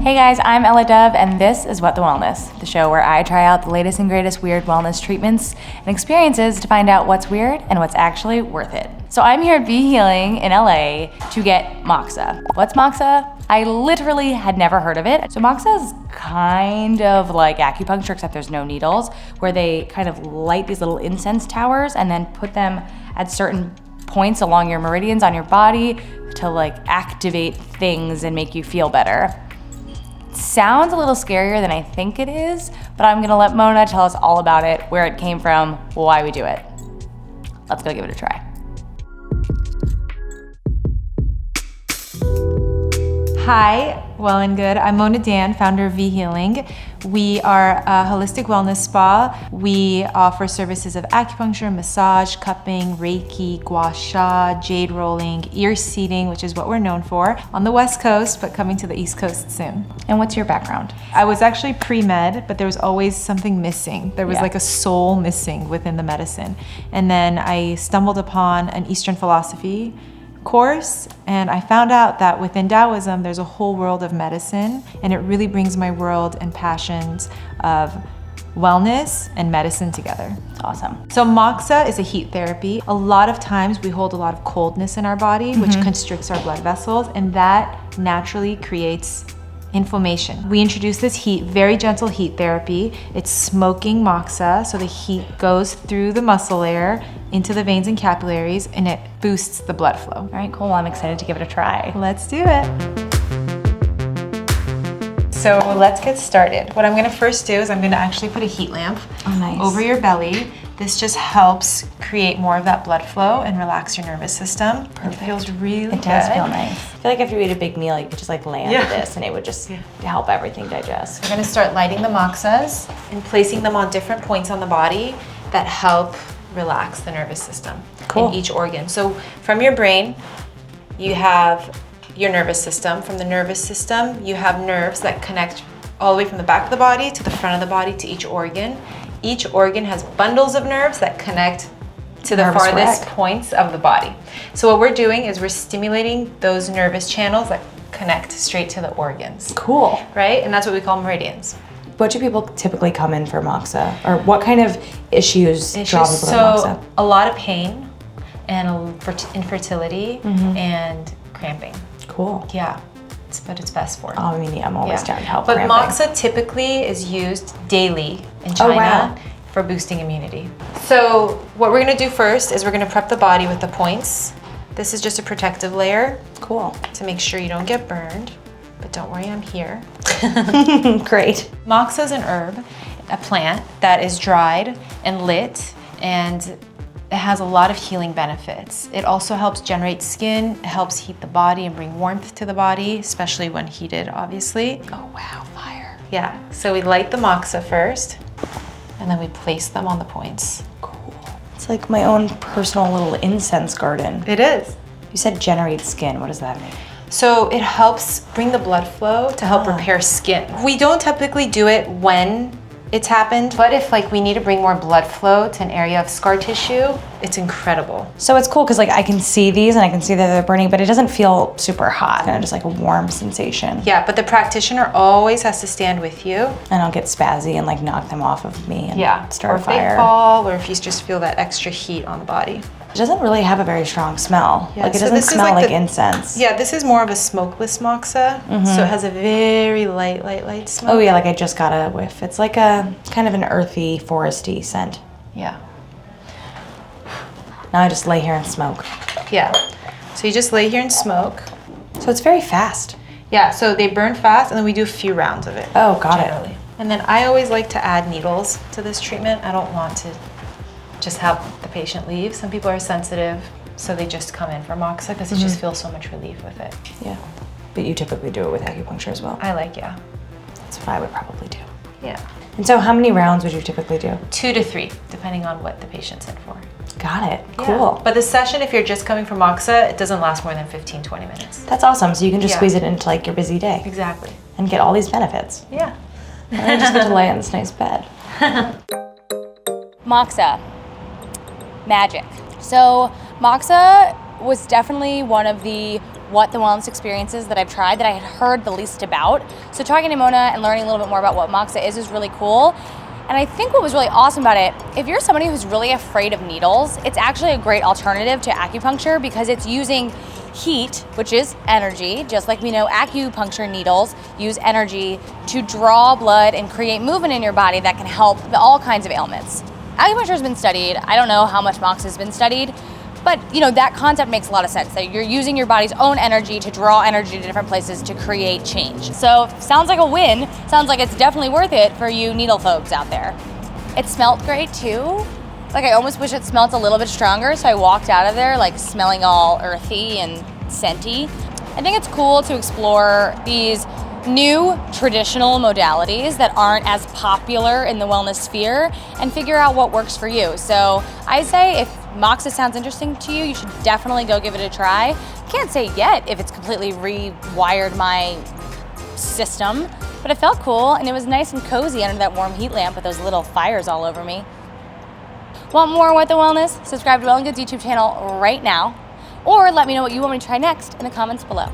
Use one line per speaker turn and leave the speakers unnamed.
Hey guys, I'm Ella Dove, and this is What the Wellness, the show where I try out the latest and greatest weird wellness treatments and experiences to find out what's weird and what's actually worth it. So I'm here at Vie Healing in LA to get Moxa. What's Moxa? I literally had never heard of it. So Moxa is kind of like acupuncture, except there's no needles, where they kind of light these little incense towers and then put them at certain points along your meridians on your body to like activate things and make you feel better. Sounds a little scarier than I think it is, but I'm gonna let Mona tell us all about it, where it came from, why we do it. Let's go give it a try.
Hi, Well and Good. I'm Mona Dan, founder of Vie Healing. We are a holistic wellness spa. We offer services of acupuncture, massage, cupping, Reiki, gua sha, jade rolling, ear seeding, which is what we're known for, on the West Coast, but coming to the East Coast soon.
And what's your background?
I was actually pre-med, but there was always something missing. There was like a soul missing within the medicine. And then I stumbled upon an Eastern philosophy course, and I found out that within Taoism there's a whole world of medicine, and it really brings my world and passions of wellness and medicine together.
Awesome.
So Moxa is a heat therapy. A lot of times we hold a lot of coldness in our body, which constricts our blood vessels, and that naturally creates inflammation. We introduce this heat, very gentle heat therapy. It's smoking Moxa, so the heat goes through the muscle layer into the veins and capillaries, and it boosts the blood flow.
All right, cool. I'm excited to give it a try.
Let's do it. So let's get started. What I'm gonna first do is I'm gonna actually put a heat lamp over your belly. This just helps create more of that blood flow and relax your nervous system. Perfect. It feels really good.
It does feel nice. I feel like after you eat a big meal, you could just like lay under this and it would just help everything digest.
We're gonna start lighting the Moxas and placing them on different points on the body that help relax the nervous system in each organ. So from your brain, you have your nervous system. From the nervous system, you have nerves that connect all the way from the back of the body to the front of the body to each organ. Each organ has bundles of nerves that connect to the farthest points of the body. So what we're doing is we're stimulating those nervous channels that connect straight to the organs.
Cool.
Right? And that's what we call meridians.
What do people typically come in for Moxa? Or what kind of issues draw people to Moxa?
A lot of pain and infertility and cramping.
Cool.
Yeah. But it's best for.
Oh, I mean, yeah, I'm always down to help.
But
cramping.
Moxa typically is used daily in China for boosting immunity. So what we're gonna do first is we're gonna prep the body with the points. This is just a protective layer.
Cool.
To make sure you don't get burned. But don't worry, I'm here.
Great.
Moxa is an herb, a plant that is dried and lit, and it has a lot of healing benefits. It also helps generate skin, it helps heat the body and bring warmth to the body, especially when heated, obviously.
Oh wow, fire.
Yeah, so we light the Moxa first, and then we place them on the points.
Cool. It's like my own personal little incense garden.
It is.
You said generate skin, what does that mean?
So it helps bring the blood flow to help repair skin. We don't typically do it when it's happened, but if like we need to bring more blood flow to an area of scar tissue, it's incredible.
So it's cool because like I can see these and I can see that they're burning, but it doesn't feel super hot. Kind of just like a warm sensation.
Yeah, but the practitioner always has to stand with you.
And I'll get spazzy and like knock them off of me and start a fire.
Or if they fall, or if you just feel that extra heat on the body.
It doesn't really have a very strong smell.
Yeah,
like it
so
doesn't smell like incense.
Yeah, this is more of a smokeless Moxa, so it has a very light smoke.
Oh yeah, like I just got a whiff. It's like a kind of an earthy, foresty scent.
Yeah.
Now I just lay here and smoke.
Yeah. So you just lay here and smoke.
So it's very fast.
Yeah, so they burn fast, and then we do a few rounds of it.
Oh, got it.
And then I always like to add needles to this treatment. I don't want to just have the patient leave. Some people are sensitive, so they just come in for Moxa because it just feels so much relief with it.
Yeah. But you typically do it with acupuncture as well?
I like, yeah.
That's what I would probably do.
Yeah.
And so how many rounds would you typically do?
2 to 3, depending on what the patient's in for.
Got it.
Yeah.
Cool.
But the session, if you're just coming for Moxa, it doesn't last more than 15, 20 minutes.
That's awesome. So you can just squeeze it into like your busy day.
Exactly.
And get all these benefits.
Yeah.
And then just get to lay on this nice bed. Moxa. Magic. So Moxa was definitely one of the what the wellness experience is that I've tried that I had heard the least about. So talking to Mona and learning a little bit more about what Moxa is really cool. And I think what was really awesome about it, if you're somebody who's really afraid of needles, it's actually a great alternative to acupuncture because it's using heat, which is energy, just like we know acupuncture needles use energy to draw blood and create movement in your body that can help all kinds of ailments. Acupuncture has been studied. I don't know how much Moxa has been studied, but that concept makes a lot of sense, that you're using your body's own energy to draw energy to different places to create change. So sounds like a win. Sounds like it's definitely worth it for you needle folks out there. It smelled great too. Like I almost wish it smelled a little bit stronger, so I walked out of there like smelling all earthy and scenty. I think it's cool to explore these new traditional modalities that aren't as popular in the wellness sphere and figure out what works for you. So I say if Moxa sounds interesting to you, you should definitely go give it a try. Can't say yet if it's completely rewired my system, but it felt cool and it was nice and cozy under that warm heat lamp with those little fires all over me. Want more What the Wellness? Subscribe to Well+Good's YouTube channel right now, or let me know what you want me to try next in the comments below.